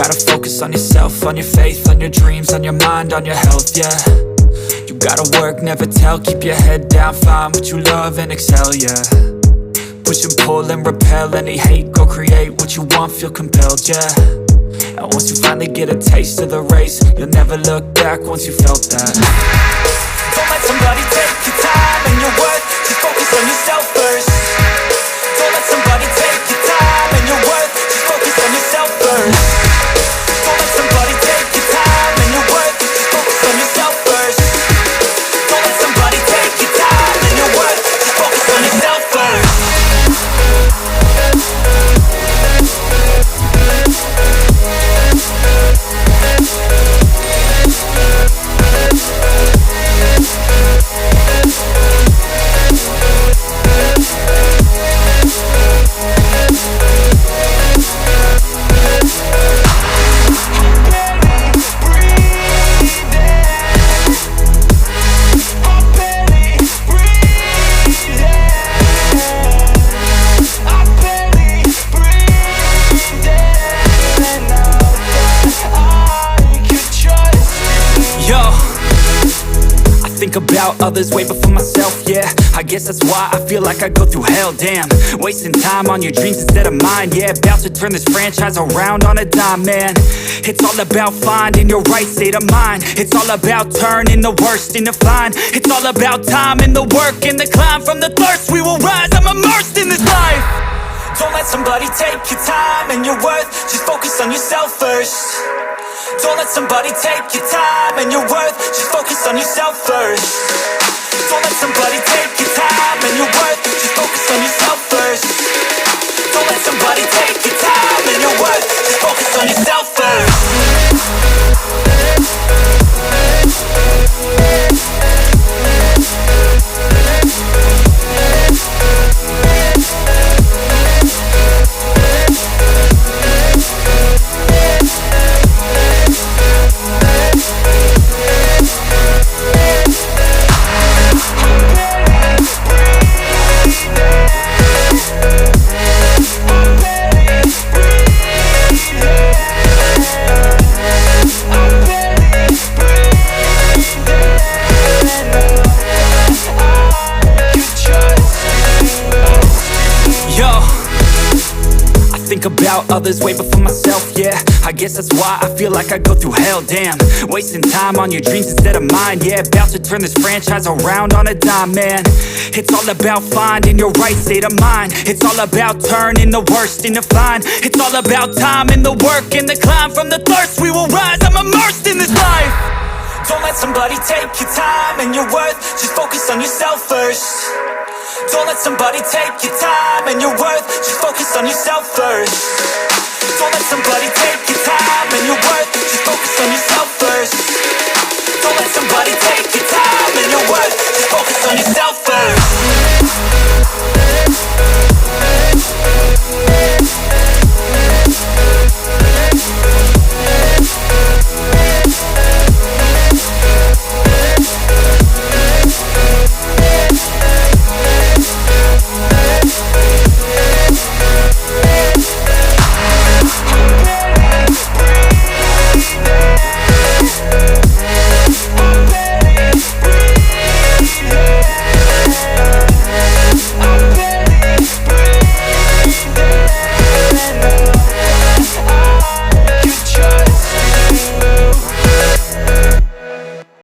gotta focus on yourself, on your faith, on your dreams, on your mind, on your health, yeah. You gotta work, never tell, keep your head down, find what you love and excel, yeah. Push and pull and repel any hate, go create what you want, feel compelled, yeah. And once you finally get a taste of the race, you'll never look back once you felt that. Don't let somebody take your time and your worth, just focus on yourself first. Don't let somebody take your time and your worth, just focus on yourself first. Don't let somebody take your time and your worth, just focus on yourself first. Don't let somebody take your time and your worth, just focus on yourself first. About others way before myself, yeah. I guess that's why I feel like I go through hell, damn. Wasting time on your dreams instead of mine, yeah. About to turn this franchise around on a dime, man. It's all about finding your right state of mind. It's all about turning the worst into fine. It's all about time and the work and the climb. From the thirst we will rise, I'm immersed in this life. Don't let somebody take your time and your worth, just focus on yourself first. Don't let somebody take your time and your worth, just focus on yourself first. Don't let somebody take your time and your worth, just focus on yourself first. Don't let somebody take your time and your worth, just focus on yourself first. About others way before myself, yeah. I guess that's why I feel like I go through hell, damn. Wasting time on your dreams instead of mine, yeah. About to turn this franchise around on a dime, man. It's all about finding your right state of mind. It's all about turning the worst into fine. It's all about time and the work and the climb. From the thirst we will rise, I'm immersed in this life. Don't let somebody take your time and your worth, just focus on yourself first. Don't let somebody take your time and your worth, just focus on yourself first.